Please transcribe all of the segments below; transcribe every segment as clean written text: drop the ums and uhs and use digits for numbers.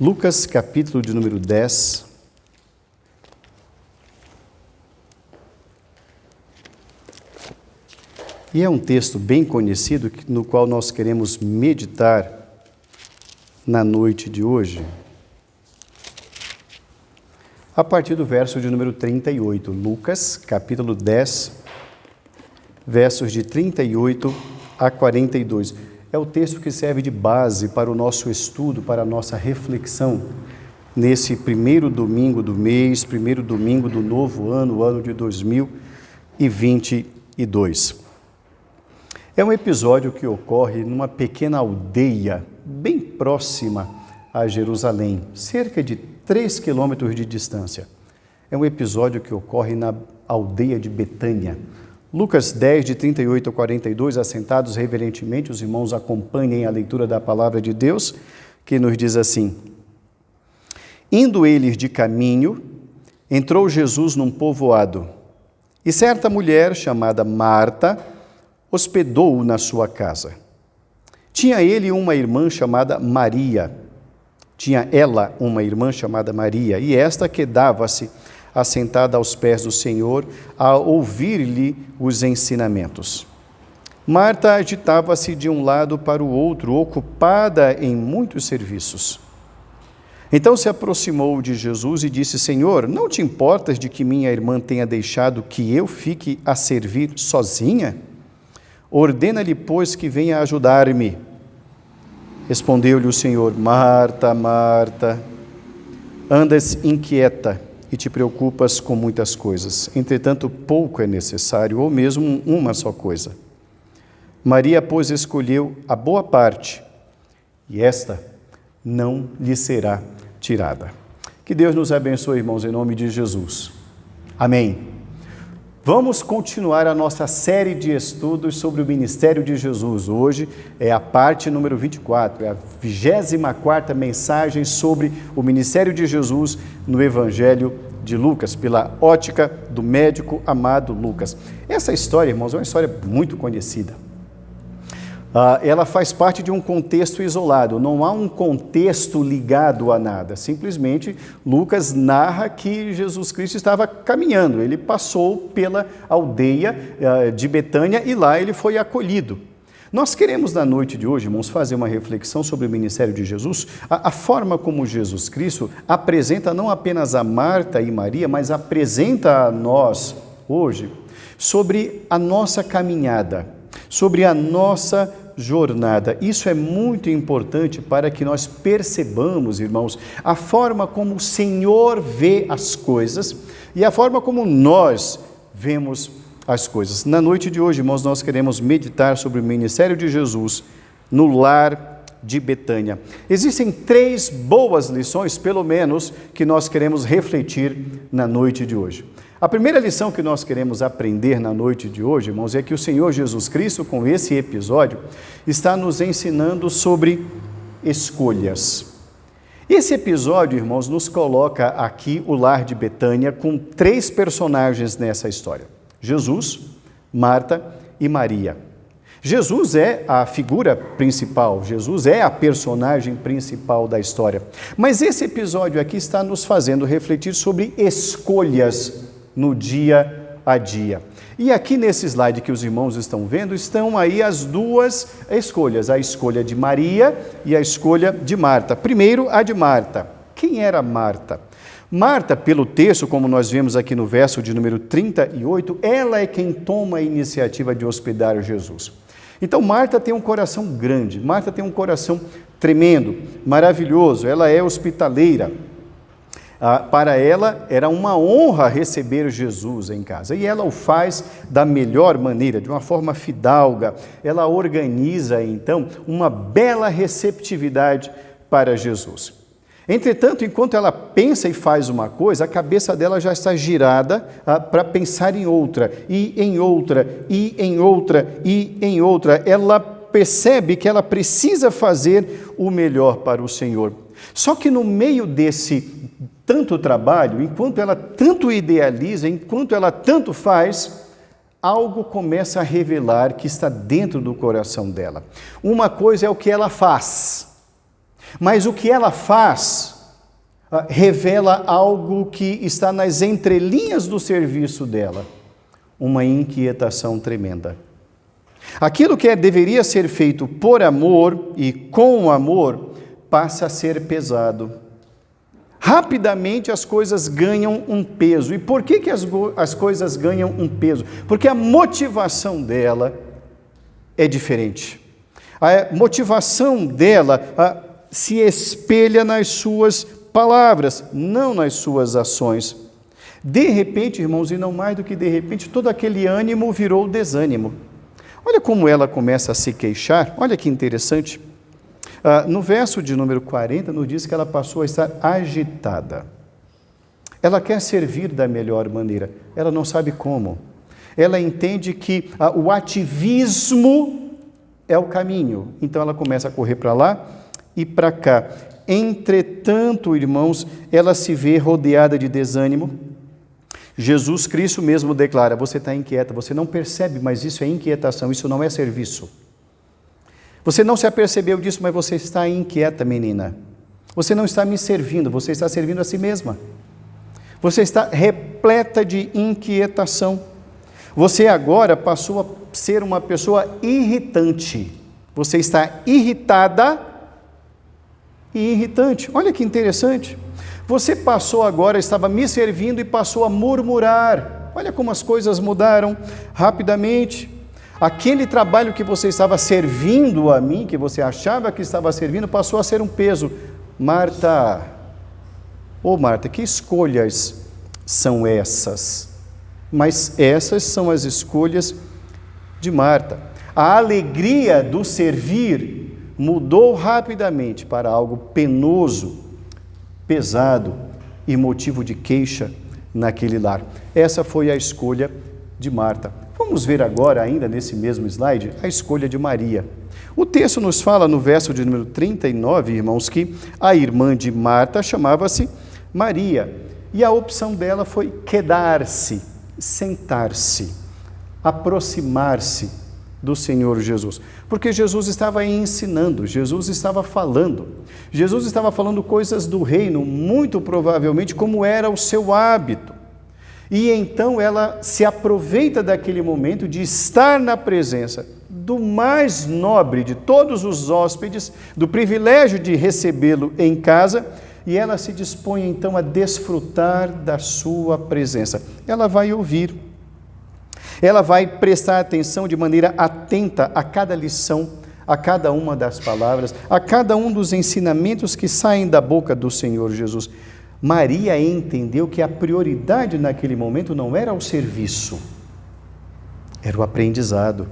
Lucas, capítulo de número 10. E é um texto bem conhecido, no qual nós queremos meditar na noite de hoje, a partir do verso de número 38. Lucas, capítulo 10, versos de 38 a 42. É o texto que serve de base para o nosso estudo, para a nossa reflexão, nesse primeiro domingo do mês, primeiro domingo do novo ano, o ano de 2022. É um episódio que ocorre numa pequena aldeia, bem próxima a Jerusalém, cerca de 3 quilômetros de distância. É um episódio que ocorre na aldeia de Betânia. Lucas 10, de 38 a 42, assentados reverentemente, os irmãos acompanhem a leitura da palavra de Deus, que nos diz assim: Indo eles de caminho, entrou Jesus num povoado, e certa mulher, chamada Marta, hospedou-o na sua casa. Tinha ele uma irmã chamada Maria. Tinha ela uma irmã chamada Maria, e esta quedava-se assentada aos pés do Senhor, a ouvir-lhe os ensinamentos. Marta agitava-se de um lado para o outro, ocupada em muitos serviços. Então se aproximou de Jesus e disse: Senhor, não te importas de que minha irmã tenha deixado que eu fique a servir sozinha? Ordena-lhe, pois, que venha ajudar-me. Respondeu-lhe o Senhor: Marta, Marta, andas inquieta e te preocupas com muitas coisas. Entretanto, pouco é necessário, ou mesmo uma só coisa. Maria, pois, escolheu a boa parte, e esta não lhe será tirada. Que Deus nos abençoe, irmãos, em nome de Jesus. Amém. Vamos continuar a nossa série de estudos sobre o ministério de Jesus. Hoje é a parte número 24, é a 24ª mensagem sobre o ministério de Jesus no Evangelho de Lucas, pela ótica do médico amado Lucas. Essa história, irmãos, é uma história muito conhecida. Ela faz parte de um contexto isolado, não há um contexto ligado a nada, simplesmente Lucas narra que Jesus Cristo estava caminhando, ele passou pela aldeia de Betânia e lá ele foi acolhido. Nós queremos na noite de hoje, irmãos, fazer uma reflexão sobre o ministério de Jesus, a forma como Jesus Cristo apresenta não apenas a Marta e Maria, mas apresenta a nós hoje sobre a nossa caminhada, sobre a nossa jornada. Isso é muito importante para que nós percebamos, irmãos, a forma como o Senhor vê as coisas e a forma como nós vemos as coisas. Na noite de hoje, irmãos, nós queremos meditar sobre o ministério de Jesus no lar de Betânia. Existem 3 boas lições, pelo menos, que nós queremos refletir na noite de hoje. A primeira lição que nós queremos aprender na noite de hoje, irmãos, é que o Senhor Jesus Cristo, com esse episódio, está nos ensinando sobre escolhas. Esse episódio, irmãos, nos coloca aqui o lar de Betânia com 3 personagens nessa história: Jesus, Marta e Maria. Jesus é a figura principal, Jesus é a personagem principal da história. Mas esse episódio aqui está nos fazendo refletir sobre escolhas no dia a dia. E aqui nesse slide que os irmãos estão vendo, estão aí as 2 escolhas, a escolha de Maria e a escolha de Marta. Primeiro, a de Marta. Quem era Marta? Marta, pelo texto, como nós vemos aqui no verso de número 38, ela é quem toma a iniciativa de hospedar Jesus. Então, Marta tem um coração grande, Marta tem um coração tremendo, maravilhoso, ela é hospitaleira. Para ela era uma honra receber Jesus em casa, e ela o faz da melhor maneira, de uma forma fidalga. Ela organiza então uma bela receptividade para Jesus. Entretanto, enquanto ela pensa e faz uma coisa, a cabeça dela já está girada para pensar em outra, e em outra, e em outra, e em outra. Ela percebe que ela precisa fazer o melhor para o Senhor. Só que no meio desse tanto trabalho, enquanto ela tanto idealiza, enquanto ela tanto faz, algo começa a revelar que está dentro do coração dela. Uma coisa é o que ela faz, mas o que ela faz revela algo que está nas entrelinhas do serviço dela, uma inquietação tremenda. Aquilo que deveria ser feito por amor e com amor passa a ser pesado. Rapidamente as coisas ganham um peso. E por que as coisas ganham um peso? Porque a motivação dela é diferente. A motivação dela se espelha nas suas palavras, não nas suas ações. De repente, irmãos, e não mais do que de repente, todo aquele ânimo virou desânimo. Olha como ela começa a se queixar, olha que interessante. No verso de número 40, nos diz que ela passou a estar agitada. Ela quer servir da melhor maneira, ela não sabe como. Ela entende que o ativismo é o caminho, então ela começa a correr para lá e para cá. Entretanto, irmãos, ela se vê rodeada de desânimo. Jesus Cristo mesmo declara: você está inquieta, você não percebe, mas isso é inquietação, isso não é serviço. Você não se apercebeu disso, mas você está inquieta, menina. Você não está me servindo, você está servindo a si mesma. Você está repleta de inquietação. Você agora passou a ser uma pessoa irritante. Você está irritada e irritante. Olha que interessante. Você passou agora, estava me servindo e passou a murmurar. Olha como as coisas mudaram rapidamente. Aquele trabalho que você estava servindo a mim, que você achava que estava servindo, passou a ser um peso. Marta, Marta, que escolhas são essas? Mas essas são as escolhas de Marta. A alegria do servir mudou rapidamente para algo penoso, pesado e motivo de queixa naquele lar. Essa foi a escolha de Marta. Vamos ver agora, ainda nesse mesmo slide, a escolha de Maria. O texto nos fala no verso de número 39, irmãos, que a irmã de Marta chamava-se Maria. E a opção dela foi quedar-se, sentar-se, aproximar-se do Senhor Jesus. Porque Jesus estava ensinando, Jesus estava falando coisas do reino, muito provavelmente como era o seu hábito. E então ela se aproveita daquele momento de estar na presença do mais nobre de todos os hóspedes, do privilégio de recebê-lo em casa, e ela se dispõe então a desfrutar da sua presença. Ela vai ouvir, ela vai prestar atenção de maneira atenta a cada lição, a cada uma das palavras, a cada um dos ensinamentos que saem da boca do Senhor Jesus. Maria entendeu que a prioridade naquele momento não era o serviço, era o aprendizado,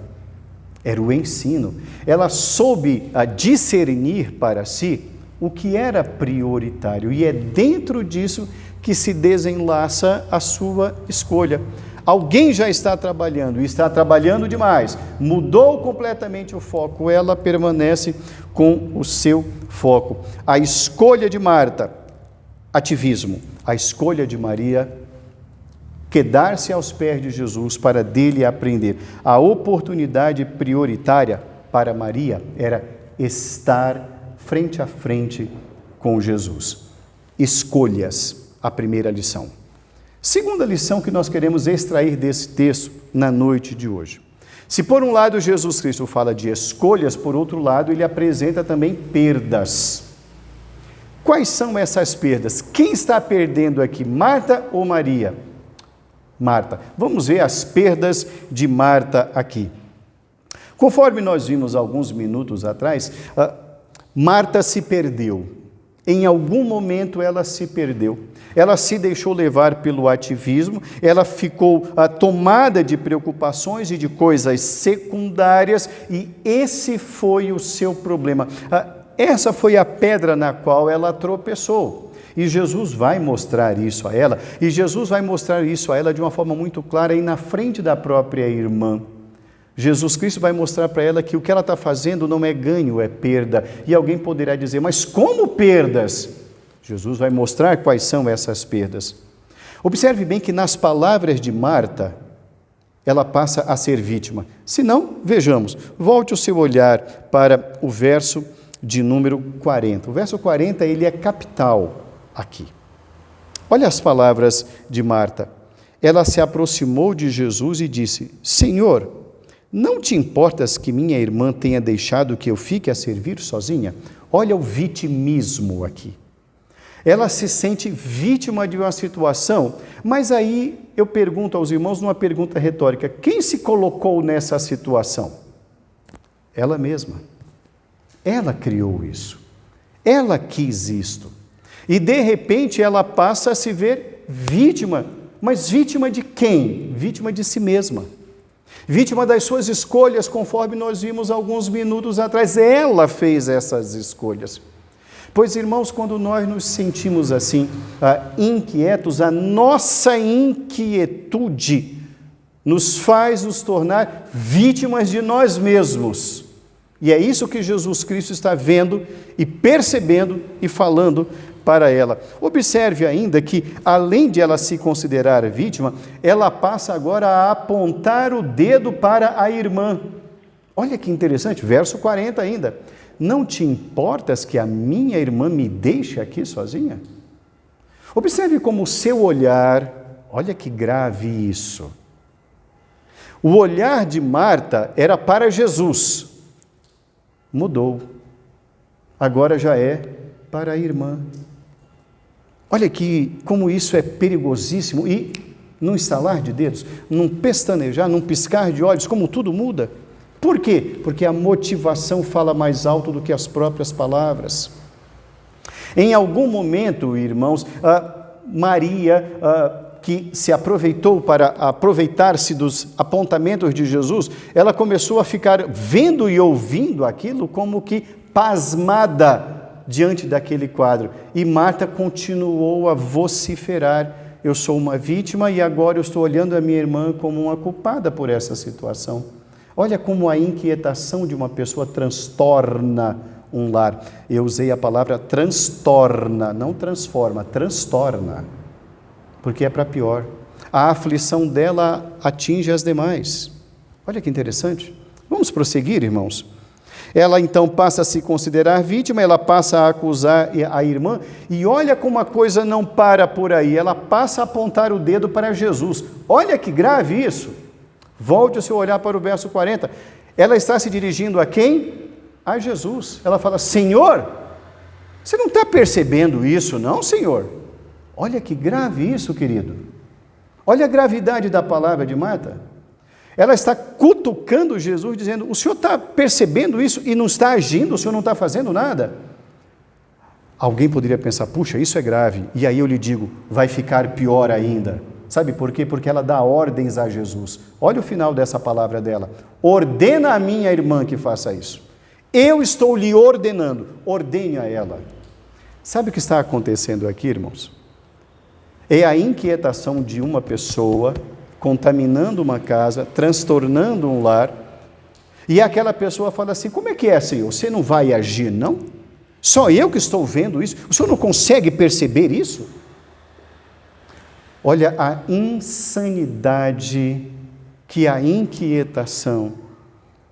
era o ensino. Ela soube discernir para si o que era prioritário, e é dentro disso que se desenlaça a sua escolha. Alguém já está trabalhando, e está trabalhando demais, mudou completamente o foco, ela permanece com o seu foco. A escolha de Marta, ativismo. A escolha de Maria, quedar-se aos pés de Jesus para dele aprender. A oportunidade prioritária para Maria era estar frente a frente com Jesus. Escolhas, a primeira lição. Segunda lição que nós queremos extrair desse texto na noite de hoje. Se por um lado Jesus Cristo fala de escolhas, por outro lado ele apresenta também perdas. Quais são essas perdas? Quem está perdendo aqui, Marta ou Maria? Marta. Vamos ver as perdas de Marta aqui. Conforme nós vimos alguns minutos atrás, Marta se perdeu. Em algum momento ela se perdeu. Ela se deixou levar pelo ativismo, ela ficou tomada de preocupações e de coisas secundárias, e esse foi o seu problema. Essa foi a pedra na qual ela tropeçou. E Jesus vai mostrar isso a ela, e Jesus vai mostrar isso a ela de uma forma muito clara e na frente da própria irmã. Jesus Cristo vai mostrar para ela que o que ela está fazendo não é ganho, é perda. E alguém poderá dizer, mas como perdas? Jesus vai mostrar quais são essas perdas. Observe bem que nas palavras de Marta, ela passa a ser vítima. Se não, vejamos, volte o seu olhar para o verso de número 40. O verso 40, ele é capital aqui. Olha as palavras de Marta. Ela se aproximou de Jesus e disse: Senhor, não te importas que minha irmã tenha deixado que eu fique a servir sozinha? Olha o vitimismo aqui. Ela se sente vítima de uma situação, mas aí eu pergunto aos irmãos numa pergunta retórica: quem se colocou nessa situação? Ela mesma. Ela criou isso. Ela quis isto. E de repente ela passa a se ver vítima. Mas vítima de quem? Vítima de si mesma. Vítima das suas escolhas, conforme nós vimos alguns minutos atrás. Ela fez essas escolhas. Pois, irmãos, quando nós nos sentimos assim, inquietos, a nossa inquietude nos faz nos tornar vítimas de nós mesmos. E é isso que Jesus Cristo está vendo e percebendo e falando para ela. Observe ainda que, além de ela se considerar vítima, ela passa agora a apontar o dedo para a irmã. Olha que interessante, verso 40 ainda. Não te importas que a minha irmã me deixe aqui sozinha? Observe como o seu olhar, olha que grave isso. O olhar de Marta era para Jesus. Mudou. Agora já é para a irmã. Olha como isso é perigosíssimo e num estalar de dedos, num pestanejar, num piscar de olhos, como tudo muda. Por quê? Porque a motivação fala mais alto do que as próprias palavras. Em algum momento, irmãos, Maria, que se aproveitou para aproveitar-se dos apontamentos de Jesus, ela começou a ficar vendo e ouvindo aquilo como que pasmada diante daquele quadro. E Marta continuou a vociferar: eu sou uma vítima e agora eu estou olhando a minha irmã como uma culpada por essa situação. Olha como a inquietação de uma pessoa transtorna um lar. Eu usei a palavra transtorna, não transforma, transtorna, porque é para pior. A aflição dela atinge as demais. Olha que interessante. Vamos prosseguir, irmãos. Ela então passa a se considerar vítima, ela passa a acusar a irmã, e olha como a coisa não para por aí, ela passa a apontar o dedo para Jesus. Olha que grave isso. Volte o seu olhar para o verso 40. Ela está se dirigindo a quem? A Jesus. Ela fala: Senhor, você não está percebendo isso, não, Senhor? Olha que grave isso, querido. Olha a gravidade da palavra de Marta. Ela está cutucando Jesus, dizendo: o senhor está percebendo isso e não está agindo, o senhor não está fazendo nada? Alguém poderia pensar: puxa, isso é grave. E aí eu lhe digo, vai ficar pior ainda. Sabe por quê? Porque ela dá ordens a Jesus. Olha o final dessa palavra dela: ordena a minha irmã que faça isso. Eu estou lhe ordenando, ordene a ela. Sabe o que está acontecendo aqui, irmãos? É a inquietação de uma pessoa contaminando uma casa, transtornando um lar, e aquela pessoa fala assim: como é que é, Senhor? Você não vai agir, não? Só eu que estou vendo isso? O Senhor não consegue perceber isso? Olha a insanidade que a inquietação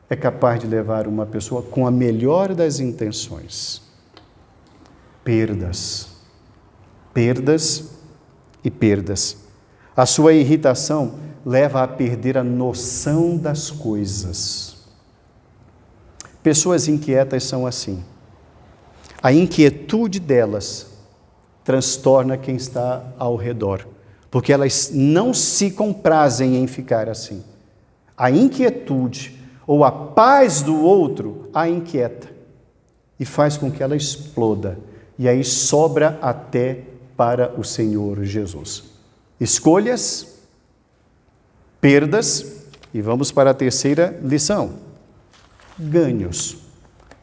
é capaz de levar uma pessoa com a melhor das intenções. Perdas. Perdas e perdas. A sua irritação leva a perder a noção das coisas. Pessoas inquietas são assim. A inquietude delas transtorna quem está ao redor, porque elas não se comprazem em ficar assim. A inquietude ou a paz do outro a inquieta e faz com que ela exploda, e aí sobra até para o Senhor Jesus. Escolhas, perdas, e vamos para a terceira lição: ganhos.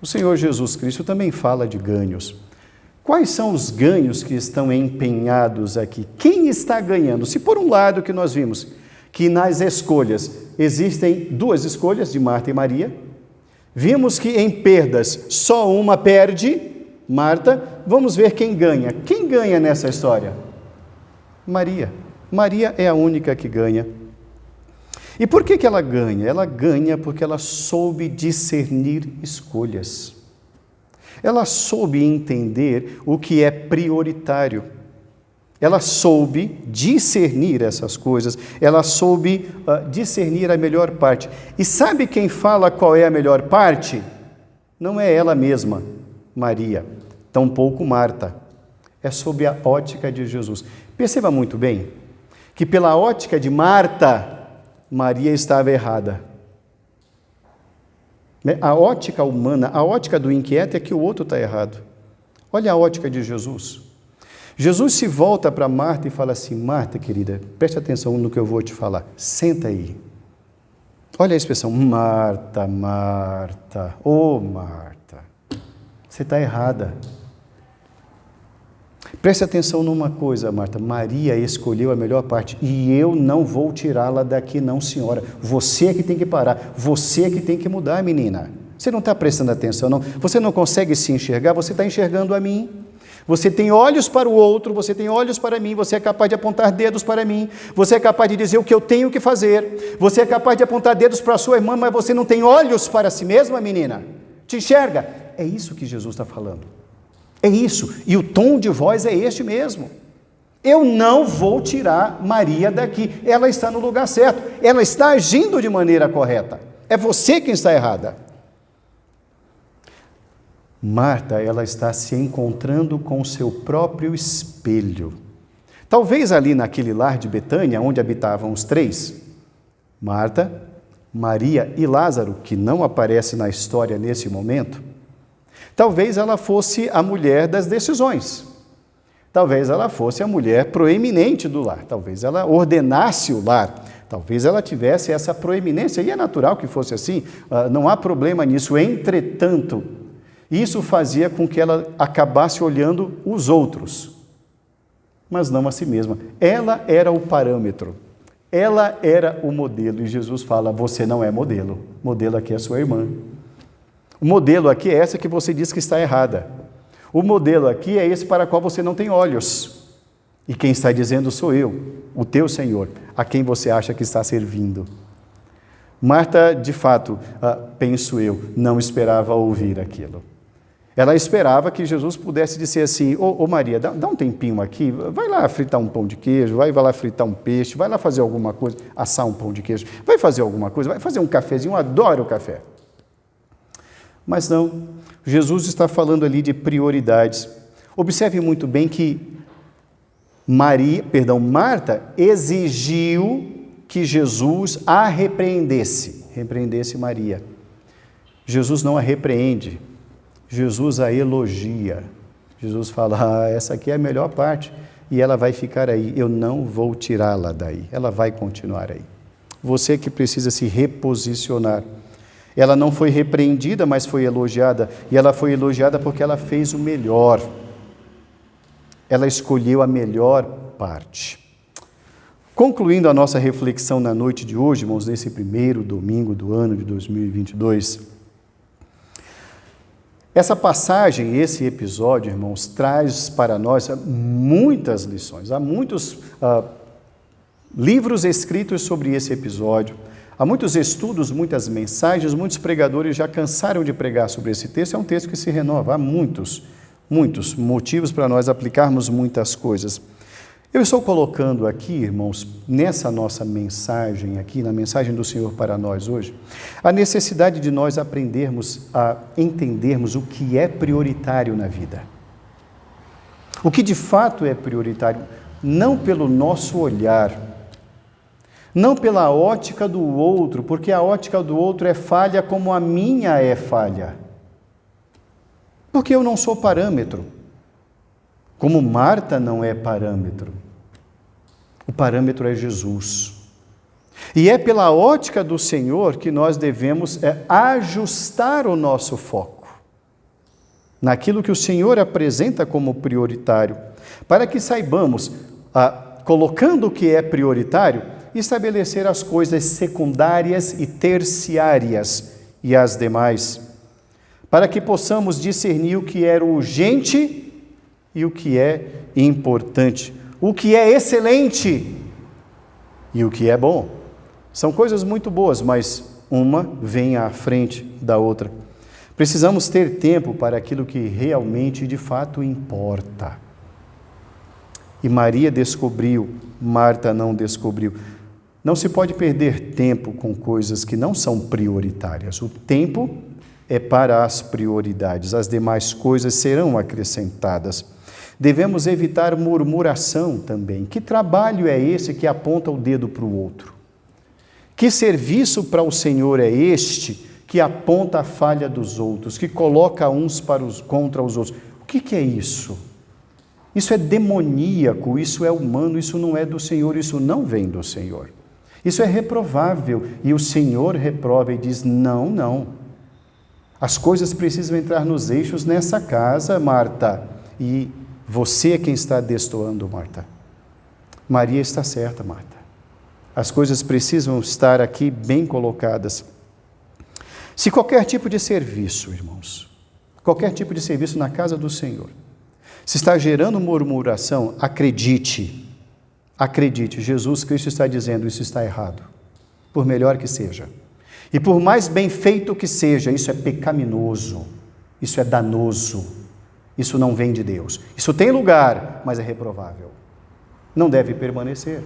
O Senhor Jesus Cristo também fala de ganhos. Quais são os ganhos que estão empenhados aqui? Quem está ganhando? Se por um lado que nós vimos que nas escolhas existem duas escolhas de Marta e Maria, vimos que em perdas só uma perde, Marta, vamos ver quem ganha. Quem ganha nessa história? Maria. Maria é a única que ganha. E por que ela ganha? Ela ganha porque ela soube discernir escolhas. Ela soube entender o que é prioritário. Ela soube discernir essas coisas, ela soube discernir a melhor parte. E sabe quem fala qual é a melhor parte? Não é ela mesma, Maria, tampouco Marta. É sob a ótica de Jesus. Perceba muito bem que pela ótica de Marta, Maria estava errada. A ótica humana, a ótica do inquieto é que o outro está errado. Olha a ótica de Jesus. Jesus se volta para Marta e fala assim: Marta, querida, preste atenção no que eu vou te falar. Senta aí. Olha a expressão, Marta, Marta. Ô, Marta, você está errada. Preste atenção numa coisa, Marta. Maria escolheu a melhor parte e eu não vou tirá-la daqui, não, senhora. Você é que tem que parar. Você é que tem que mudar, menina. Você não está prestando atenção, não. Você não consegue se enxergar, você está enxergando a mim. Você tem olhos para o outro, você tem olhos para mim, você é capaz de apontar dedos para mim, você é capaz de dizer o que eu tenho que fazer, você é capaz de apontar dedos para a sua irmã, mas você não tem olhos para si mesma, menina? Te enxerga? É isso que Jesus está falando. É isso. E o tom de voz é este mesmo. Eu não vou tirar Maria daqui. Ela está no lugar certo. Ela está agindo de maneira correta. É você quem está errada. Marta, ela está se encontrando com o seu próprio espelho. Talvez ali naquele lar de Betânia, onde habitavam os três, Marta, Maria e Lázaro, que não aparece na história nesse momento, talvez ela fosse a mulher das decisões. Talvez ela fosse a mulher proeminente do lar. Talvez ela ordenasse o lar. Talvez ela tivesse essa proeminência. E é natural que fosse assim. Não há problema nisso. Entretanto, isso fazia com que ela acabasse olhando os outros, mas não a si mesma. Ela era o parâmetro. Ela era o modelo. E Jesus fala: você não é modelo. Modelo aqui é a sua irmã. O modelo aqui é essa que você diz que está errada. O modelo aqui é esse para o qual você não tem olhos. E quem está dizendo sou eu, o teu Senhor, a quem você acha que está servindo. Marta, de fato, penso eu, não esperava ouvir aquilo. Ela esperava que Jesus pudesse dizer assim: ô Maria, dá um tempinho aqui, vai lá fritar um pão de queijo, vai lá fritar um peixe, vai lá fazer alguma coisa, assar um pão de queijo, vai fazer alguma coisa, vai fazer um cafezinho, eu adoro o café. Mas não, Jesus está falando ali de prioridades. Observe muito bem que Marta exigiu que Jesus a repreendesse Maria. Jesus não a repreende, Jesus a elogia. Jesus fala: essa aqui é a melhor parte e ela vai ficar aí, eu não vou tirá-la daí, ela vai continuar aí. Você que precisa se reposicionar. Ela não foi repreendida, mas foi elogiada. E ela foi elogiada porque ela fez o melhor. Ela escolheu a melhor parte. Concluindo a nossa reflexão na noite de hoje, irmãos, nesse primeiro domingo do ano de 2022, essa passagem, esse episódio, irmãos, traz para nós muitas lições. Há muitos livros escritos sobre esse episódio. Há muitos estudos, muitas mensagens, muitos pregadores já cansaram de pregar sobre esse texto. É um texto que se renova. Há muitos motivos para nós aplicarmos muitas coisas. Eu estou colocando aqui, irmãos, nessa nossa mensagem aqui, na mensagem do Senhor para nós hoje, a necessidade de nós aprendermos a entendermos o que é prioritário na vida. O que de fato é prioritário, não pelo nosso olhar, não pela ótica do outro, porque a ótica do outro é falha como a minha é falha. Porque eu não sou parâmetro. Como Marta não é parâmetro. O parâmetro é Jesus. E é pela ótica do Senhor que nós devemos ajustar o nosso foco naquilo que o Senhor apresenta como prioritário, para que saibamos, colocando o que é prioritário, estabelecer as coisas secundárias e terciárias e as demais, para que possamos discernir o que é urgente e o que é importante, o que é excelente e o que é bom. São coisas muito boas, mas uma vem à frente da outra. Precisamos ter tempo para aquilo que realmente, de fato, importa. E Maria descobriu, Marta não descobriu. Não se pode perder tempo com coisas que não são prioritárias. O tempo é para as prioridades, as demais coisas serão acrescentadas. Devemos evitar murmuração também. Que trabalho é esse que aponta o dedo para o outro? Que serviço para o Senhor é este que aponta a falha dos outros, que coloca uns contra os outros? O que é isso? Isso é demoníaco, isso é humano, isso não é do Senhor, isso não vem do Senhor. Isso é reprovável e o Senhor reprova e diz: não, não. As coisas precisam entrar nos eixos nessa casa, Marta. E você é quem está destoando, Marta. Maria está certa, Marta. As coisas precisam estar aqui bem colocadas. Se qualquer tipo de serviço, irmãos, qualquer tipo de serviço na casa do Senhor, se está gerando murmuração, acredite, Jesus Cristo está dizendo: isso está errado, por melhor que seja. E por mais bem feito que seja, isso é pecaminoso, isso é danoso, isso não vem de Deus. Isso tem lugar, mas é reprovável. Não deve permanecer.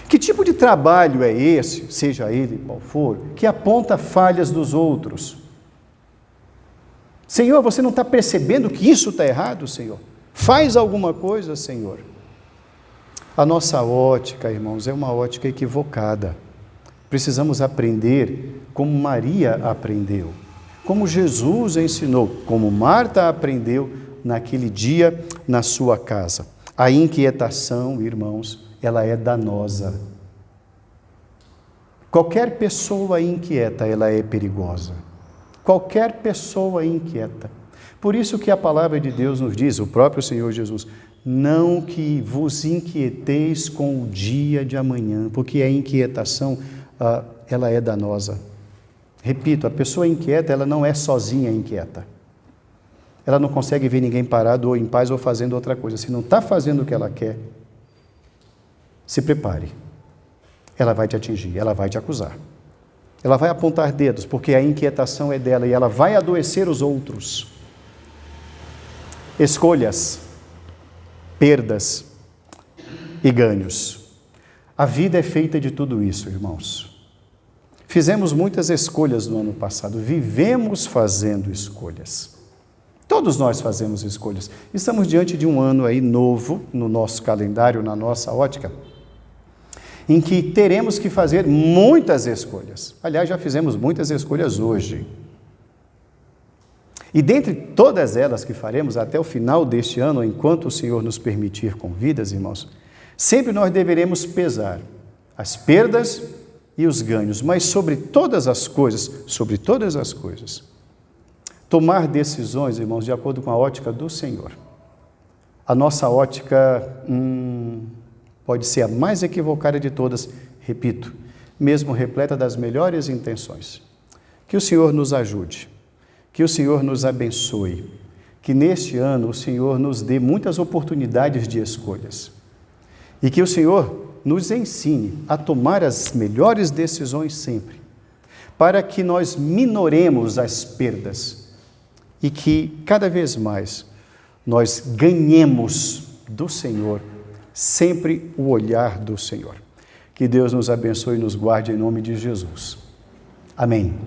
Que tipo de trabalho é esse, seja ele qual for, que aponta falhas dos outros? Senhor, você não está percebendo que isso está errado, Senhor? Faz alguma coisa, Senhor. A nossa ótica, irmãos, é uma ótica equivocada. Precisamos aprender como Maria aprendeu, como Jesus ensinou, como Marta aprendeu naquele dia na sua casa. A inquietação, irmãos, ela é danosa. Qualquer pessoa inquieta, ela é perigosa. Qualquer pessoa inquieta. Por isso que a palavra de Deus nos diz, o próprio Senhor Jesus: não que vos inquieteis com o dia de amanhã, porque a inquietação, ela é danosa. Repito, a pessoa inquieta, ela não é sozinha inquieta. Ela não consegue ver ninguém parado ou em paz ou fazendo outra coisa. Se não está fazendo o que ela quer, se prepare. Ela vai te atingir, ela vai te acusar. Ela vai apontar dedos, porque a inquietação é dela e ela vai adoecer os outros. Escolhas, perdas e ganhos. A vida é feita de tudo isso, irmãos. Fizemos muitas escolhas no ano passado, vivemos fazendo escolhas. Todos nós fazemos escolhas. Estamos diante de um ano aí novo no nosso calendário, na nossa ótica, em que teremos que fazer muitas escolhas. Aliás, já fizemos muitas escolhas hoje. E dentre todas elas que faremos até o final deste ano, enquanto o Senhor nos permitir com vidas, irmãos, sempre nós deveremos pesar as perdas e os ganhos, mas sobre todas as coisas, tomar decisões, irmãos, de acordo com a ótica do Senhor. A nossa ótica pode ser a mais equivocada de todas, repito, mesmo repleta das melhores intenções. Que o Senhor nos ajude, que o Senhor nos abençoe, que neste ano o Senhor nos dê muitas oportunidades de escolhas e que o Senhor nos ensine a tomar as melhores decisões sempre, para que nós minoremos as perdas e que cada vez mais nós ganhemos do Senhor sempre o olhar do Senhor. Que Deus nos abençoe e nos guarde em nome de Jesus. Amém.